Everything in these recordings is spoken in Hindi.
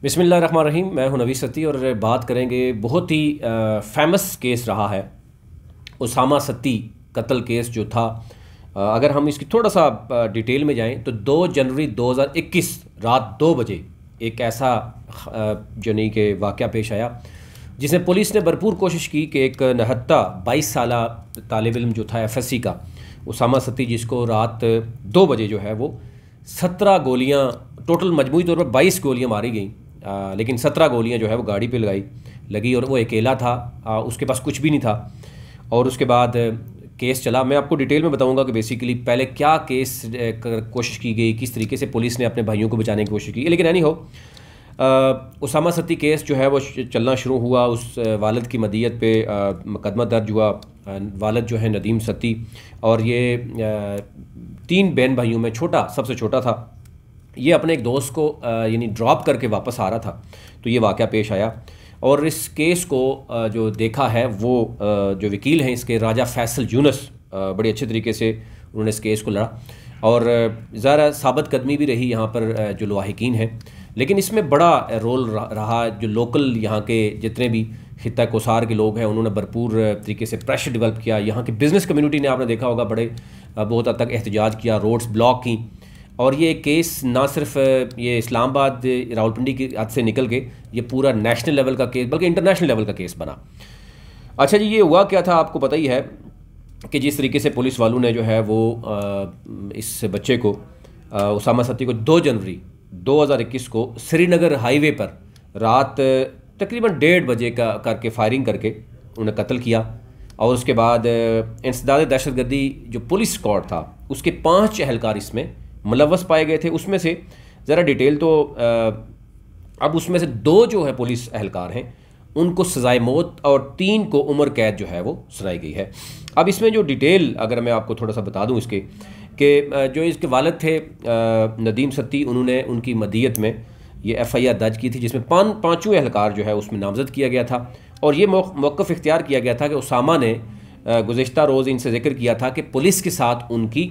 बिस्मिल्लाहिर्रहमानिर्रहीम। मैं हूं नवीद सत्ती और बात करेंगे बहुत ही फेमस केस रहा है उसामा सत्ती कत्ल केस जो था। अगर हम इसकी थोड़ा सा डिटेल में जाएं तो 2 जनवरी 2021 रात 2 बजे एक ऐसा जो नहीं कि वाक़या पेश आया जिसमें पुलिस ने भरपूर कोशिश की कि एक नहत्ता 22 साला तालिब इल्म जो था FSC का उसामा सत्ती, जिसको रात 2 बजे जो है वो 17 गोलियां, टोटल मजमूई तौर पर 22 गोलियां मारी गई, लेकिन 17 गोलियां जो है वो गाड़ी पे लगी और वो अकेला था, उसके पास कुछ भी नहीं था। और उसके बाद केस चला। मैं आपको डिटेल में बताऊंगा कि बेसिकली पहले क्या केस कोशिश की गई, किस तरीके से पुलिस ने अपने भाइयों को बचाने की कोशिश की। लेकिन एनी हो, उसामा सत्ती केस जो है वो चलना शुरू हुआ। उस वालिद की मदियत पे मुकदमा दर्ज हुआ। वालिद जो है नदीम सत्ती, और ये 3 बहन भाइयों में सबसे छोटा था। ये अपने एक दोस्त को यानी ड्रॉप करके वापस आ रहा था, तो ये वाक़या पेश आया। और इस केस को जो देखा है वो जो वकील हैं इसके, राजा फैसल यूनुस, बड़े अच्छे तरीके से उन्होंने इस केस को लड़ा और ज़रा साबित कदमी भी रही यहाँ पर जो लवाहिकीन हैं। लेकिन इसमें बड़ा रोल रहा जो लोकल यहाँ के जितने भी खित्ता कोसार के लोग हैं, उन्होंने भरपूर तरीके से प्रेशर डेवलप किया। यहाँ की बिज़नेस कम्युनिटी ने, आपने देखा होगा, बहुत हद तक एहतजाज किया, रोड्स ब्लॉक की। और ये केस ना सिर्फ ये इस्लामाबाद रावलपिंडी की हद से निकल के ये पूरा नेशनल लेवल का केस, बल्कि इंटरनेशनल लेवल का केस बना। अच्छा जी, ये हुआ क्या था आपको पता ही है कि जिस तरीके से पुलिस वालों ने जो है वो इस बच्चे को, उसामा सत्ती को 2 जनवरी 2021 को श्रीनगर हाईवे पर रात तकरीबन 1:30 बजे का करके फायरिंग करके उन्हें कत्ल किया। और उसके बाद इंसदाद दहशतगर्दी जो पुलिस स्क्वाड था उसके 5 एहलकार इसमें मुलव्वस पाए गए थे। उसमें से ज़रा डिटेल तो अब उसमें से 2 जो है पुलिस एहलकार हैं उनको सज़ाए मौत और 3 को उम्र कैद जो है वो सुनाई गई है। अब इसमें जो डिटेल अगर मैं आपको थोड़ा सा बता दूं इसके कि जो इसके वालिद थे नदीम सत्ती, उन्होंने उनकी मदियत में ये FIR दर्ज की थी जिसमें 5 एहलकार जो है उसमें नामजद किया गया था। और ये मौक़िफ़ इख्तियार किया गया था कि उसामा ने गुज़िश्ता रोज़ इनसे जिक्र किया था कि पुलिस के साथ उनकी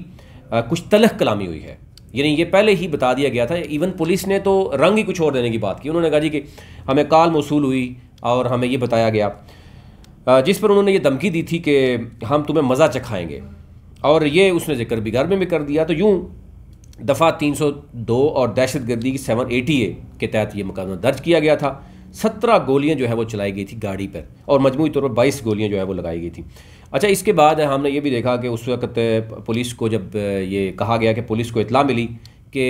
कुछ तलख़ कलामी हुई है, यानी ये पहले ही बता दिया गया था। इवन पुलिस ने तो रंग ही कुछ और देने की बात की। उन्होंने कहा जी कि हमें कॉल मौसूल हुई और हमें ये बताया गया, जिस पर उन्होंने ये धमकी दी थी कि हम तुम्हें मज़ा चखाएँगे, और ये उसने जिक्र बिगार में भी कर दिया। तो यूँ दफ़ा 302 और दहशतगर्दी की 780A के तहत ये मुकदमा दर्ज किया गया था। 17 गोलियां जो है वो चलाई गई थी गाड़ी पर और मजमूई तौर पर 22 गोलियां जो है वो लगाई गई थी। अच्छा, इसके बाद हमने ये भी देखा कि उस वक्त पुलिस को जब ये कहा गया कि पुलिस को इत्तला मिली कि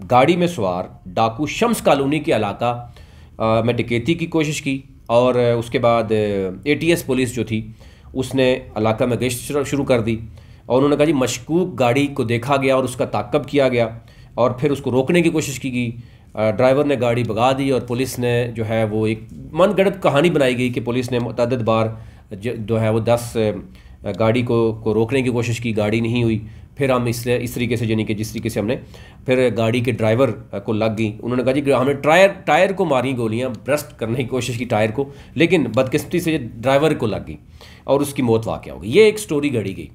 गाड़ी में सवार डाकू शम्स कॉलोनी के इलाका में डकैती की कोशिश की, और उसके बाद ATS पुलिस जो थी उसने इलाका में गश्त शुरू कर दी। और उन्होंने कहा जी मशकूक गाड़ी को देखा गया और उसका ताक़ब किया गया और फिर उसको रोकने की कोशिश की गई। ड्राइवर ने गाड़ी भगा दी और पुलिस ने जो है वो एक मनगढ़ंत कहानी बनाई गई कि पुलिस ने मुतअद्दिद बार जो है वो 10 गाड़ी को रोकने की कोशिश की, गाड़ी नहीं हुई। फिर हम इस तरीके से, यानी कि जिस तरीके से हमने फिर गाड़ी के ड्राइवर को लग गई। उन्होंने कहा जी कि हमने टायर को मारी गोलियां, ब्रस्ट करने की कोशिश की टायर को, लेकिन बदकिस्मती से ड्राइवर को लग गई और उसकी मौत वाक़या हो गई। ये एक स्टोरी गढ़ी गई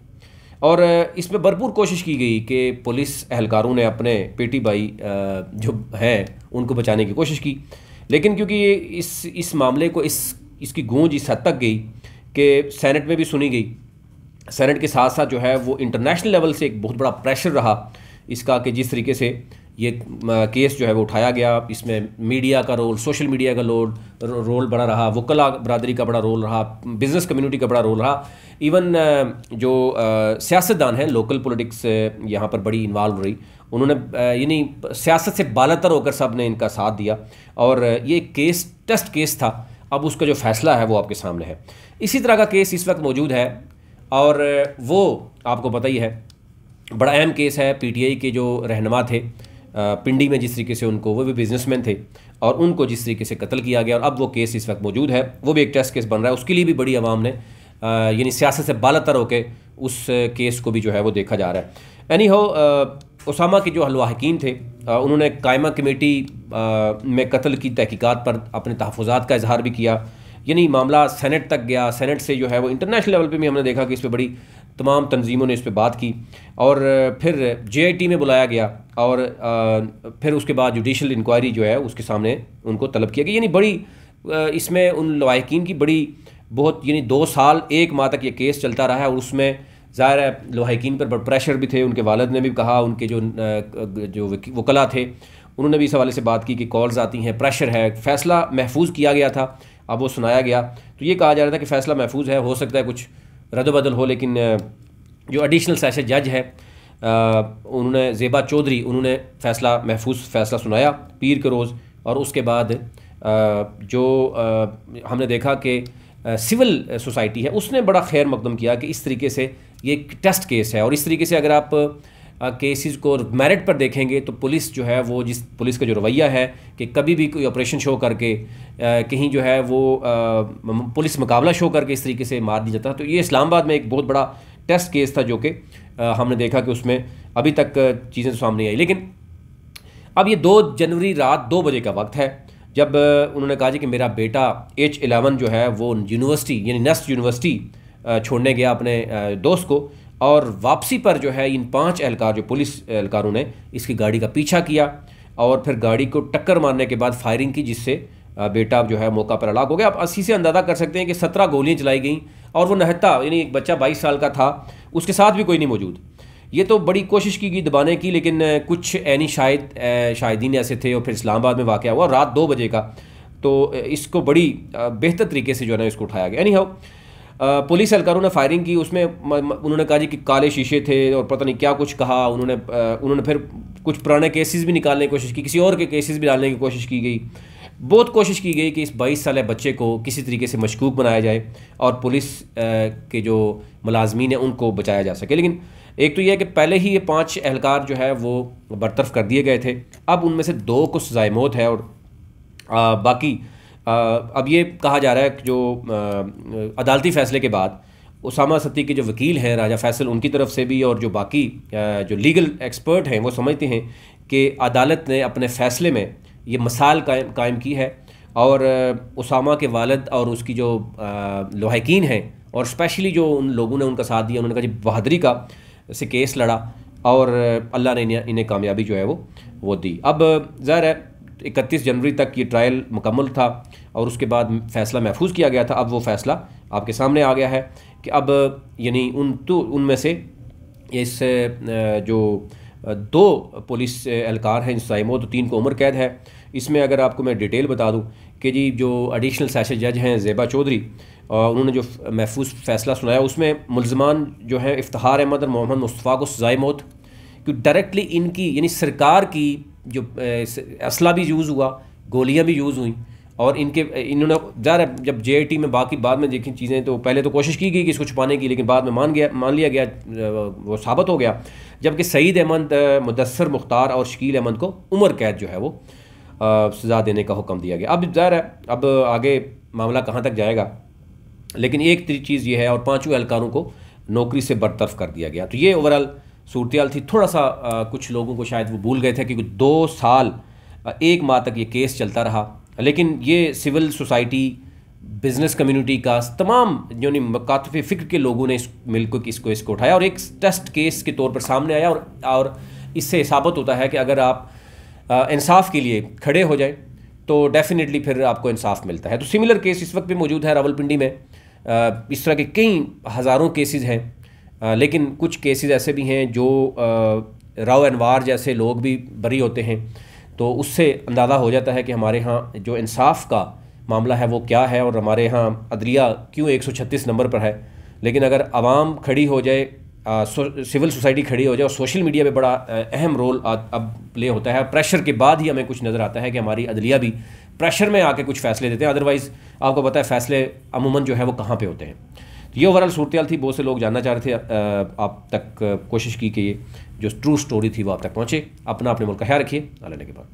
और इसमें भरपूर कोशिश की गई कि पुलिस एहलकारों ने अपने पेटी भाई जो हैं उनको बचाने की कोशिश की। लेकिन क्योंकि ये इस मामले को इसकी गूंज इस हद तक गई कि सेनेट में भी सुनी गई। सेनेट के साथ साथ जो है वो इंटरनेशनल लेवल से एक बहुत बड़ा प्रेशर रहा इसका कि जिस तरीके से ये केस जो है वो उठाया गया। इसमें मीडिया का रोल, सोशल मीडिया का रोल बड़ा रहा, वकला बरादरी का बड़ा रोल रहा, बिज़नेस कम्युनिटी का बड़ा रोल रहा। इवन जो सियासतदान हैं, लोकल पॉलिटिक्स यहाँ पर बड़ी इन्वॉल्व रही। उन्होंने यानी सियासत से बालातर होकर सब ने इनका साथ दिया और ये केस टेस्ट केस था। अब उसका जो फ़ैसला है वो आपके सामने है। इसी तरह का केस इस वक्त मौजूद है और वो आपको पता ही है, बड़ा अहम केस है। PTI के जो रहनुमा थे पिंडी में, जिस तरीके से उनको, वो भी बिजनेसमैन थे और उनको जिस तरीके से कत्ल किया गया, और अब वो केस इस वक्त मौजूद है, वो भी एक टेस्ट केस बन रहा है। उसके लिए भी बड़ी आवाम ने यानी सियासत से बालातर होकर उस केस को भी जो है वो देखा जा रहा है। एनी हो, उसामा के जो हलवाहिकीन थे उन्होंने कायमा कमेटी में कत्ल की तहकीकात पर अपने तहफ़्फ़ुज़ात का इजहार भी किया। यानी मामला सेनेट तक गया। सेनेट से जो है वो इंटरनेशनल लेवल पे भी हमने देखा कि इस पर बड़ी तमाम तंजीमों ने इस पर बात की और फिर JIT में बुलाया गया और फिर उसके बाद जुडिशल इंक्वायरी जो है उसके सामने उनको तलब किया गया। यानी बड़ी इसमें उन लवाहिकीन की बड़ी बहुत यानी 2 साल 1 माह तक ये केस चलता रहा है और उसमें ज़ाहिर है लवाहिकीन पर प्रेशर भी थे। उनके वालिद ने भी कहा, उनके जो वकला थे उन्होंने भी इस हवाले से बात की कि कॉल्स आती हैं, प्रेशर है। फ़ैसला महफूज किया गया था, अब वो सुनाया गया तो ये कहा जा रहा था कि फ़ैसला महफूज है, हो सकता है कुछ रद्द-बदल हो, लेकिन जो एडिशनल सेशन जज है उन्होंने ज़ेबा चौधरी उन्होंने महफूज फ़ैसला सुनाया पीर के रोज़। और उसके बाद जो हमने देखा कि सिविल सोसाइटी है उसने बड़ा खैर मकदम किया कि इस तरीके से ये एक टेस्ट केस है और इस तरीके से अगर आप केसेस को मेरिट पर देखेंगे तो पुलिस जो है वो पुलिस का जो रवैया है कि कभी भी कोई ऑपरेशन शो करके कहीं जो है वो पुलिस मुकाबला शो करके इस तरीके से मार दिया जाता है। तो ये इस्लामाबाद में एक बहुत बड़ा टेस्ट केस था जो कि हमने देखा कि उसमें अभी तक चीज़ें तो सामने आई। लेकिन अब ये 2 जनवरी रात 2 बजे का वक्त है जब उन्होंने कहा जी कि मेरा बेटा H11 जो है वो यूनिवर्सिटी यानी नेस्ट यूनिवर्सिटी छोड़ने गया अपने दोस्त को और वापसी पर जो है इन 5 एहलकार जो पुलिस एहलकारों ने इसकी गाड़ी का पीछा किया और फिर गाड़ी को टक्कर मारने के बाद फायरिंग की जिससे बेटा जो है मौका पर हलाक हो गया। आप इसी से अंदाज़ा कर सकते हैं कि 17 गोलियां चलाई गई और वो नहत्ता यानी एक बच्चा 22 साल का था, उसके साथ भी कोई नहीं मौजूद। ये तो बड़ी कोशिश की गई दबाने की, लेकिन कुछ ऐनी शाहिदीन ऐसे थे और फिर इस्लामाबाद में वाक़या हुआ रात 2 बजे का, तो इसको बड़ी बेहतर तरीके से जो है ना इसको उठाया गया। एनी हाउ पुलिस एहलकारों ने फायरिंग की, उसमें उन्होंने कहा जी कि काले शीशे थे और पता नहीं क्या कुछ कहा। उन्होंने फिर कुछ पुराने केसेस भी निकालने की कोशिश की, किसी और के केसेस भी डालने की कोशिश की गई। बहुत कोशिश की गई कि इस 22 साल बच्चे को किसी तरीके से मशकूक बनाया जाए और पुलिस के जो मुलाजमीन हैं उनको बचाया जा सके। लेकिन एक तो यह है कि पहले ही ये 5 एहलकार जो है वो बरतरफ कर दिए गए थे, अब उनमें से 2 को सज़ाए मौत है और बाकी अब ये कहा जा रहा है कि जो अदालती फ़ैसले के बाद उसामा सत्ती के जो वकील हैं राजा फैसल, उनकी तरफ से भी और जो बाकी जो लीगल एक्सपर्ट हैं वो समझते हैं कि अदालत ने अपने फ़ैसले में ये मिसाल कायम की है और उसामा के वालिद और उसकी जो लवाहिकीन हैं और स्पेशली जो उन लोगों ने उनका साथ दिया, उन्होंने कहा जी बहादुरी का से केस लड़ा और अल्लाह ने इन्हें कामयाबी जो है वो दी। अब ज़ाहिर है 31 जनवरी तक ये ट्रायल मुकम्मल था और उसके बाद फ़ैसला महफूज किया गया था। अब वो फ़ैसला आपके सामने आ गया है कि अब यानी उनमें से इस जो 2 पुलिस एहलकार हैं सज़ाए मौत, 3 को उम्र कैद है। इसमें अगर आपको मैं डिटेल बता दूं कि जी जो एडिशनल सेशन जज हैं ज़ेबा चौधरी, उन्होंने जो महफूज फ़ैसला सुनाया उसमें मुल्ज़मान जो हैं इफ्तिखार अहमद और मोहम्मद मुस्तफ़ा को सज़ाए मौत, क्योंकि डायरेक्टली इनकी यानी सरकार की जो असला भी यूज़ हुआ, गोलियां भी यूज़ हुई और इन्होंने ज़ाहिर जब JIT में बाकी बाद में देखी चीज़ें तो पहले तो कोशिश की गई कि इसको छुपाने की, लेकिन बाद में मान लिया गया, वो साबित हो गया। जबकि सईद अहमद, मुदस्सर मुख्तार और शकील अहमद को उम्र कैद जो है वो सज़ा देने का हुक्म दिया गया। अब ज़ाहिर है अब आगे मामला कहाँ तक जाएगा, लेकिन एक चीज़ ये है और 5 एहलकारों को नौकरी से बरतरफ कर दिया गया। तो ये ओवरऑल सूरत थी। थोड़ा सा कुछ लोगों को शायद वो भूल गए थे कि 2 साल 1 माह तक ये केस चलता रहा, लेकिन ये सिविल सोसाइटी, बिज़नेस कम्युनिटी का तमाम जो मकातफ़ फ़िक्र के लोगों ने मिलकर इसको उठाया और एक टेस्ट केस के तौर पर सामने आया और इससे साबित होता है कि अगर आप इंसाफ के लिए खड़े हो जाए तो डेफिनेटली फिर आपको इंसाफ मिलता है। तो सिमिलर केस इस वक्त भी मौजूद है रावलपिंडी में। इस तरह के कई हज़ारों केसेस हैं, लेकिन कुछ केसेस ऐसे भी हैं जो राव अनवार जैसे लोग भी बरी होते हैं। तो उससे अंदाज़ा हो जाता है कि हमारे यहाँ जो इंसाफ का मामला है वो क्या है और हमारे यहाँ अदलिया क्यों 136 नंबर पर है। लेकिन अगर आवाम खड़ी हो जाए, सिविल सोसाइटी खड़ी हो जाए और सोशल मीडिया पे बड़ा अहम रोल अब प्ले होता है, प्रेशर के बाद ही हमें कुछ नज़र आता है कि हमारी अदलिया भी प्रेशर में आके कुछ फ़ैसले देते हैं। अदरवाइज़ आपको पता है फ़ैसले अमूमन जो है वो कहाँ पे होते हैं। तो ये ओवरऑल सूरत थी। बहुत से लोग जानना चाह रहे थे, आप तक कोशिश की कि ये जो ट्रू स्टोरी थी वो आप तक पहुँचे। अपने मुल्क का ख्याल रखिए। अल्लाह के बाद।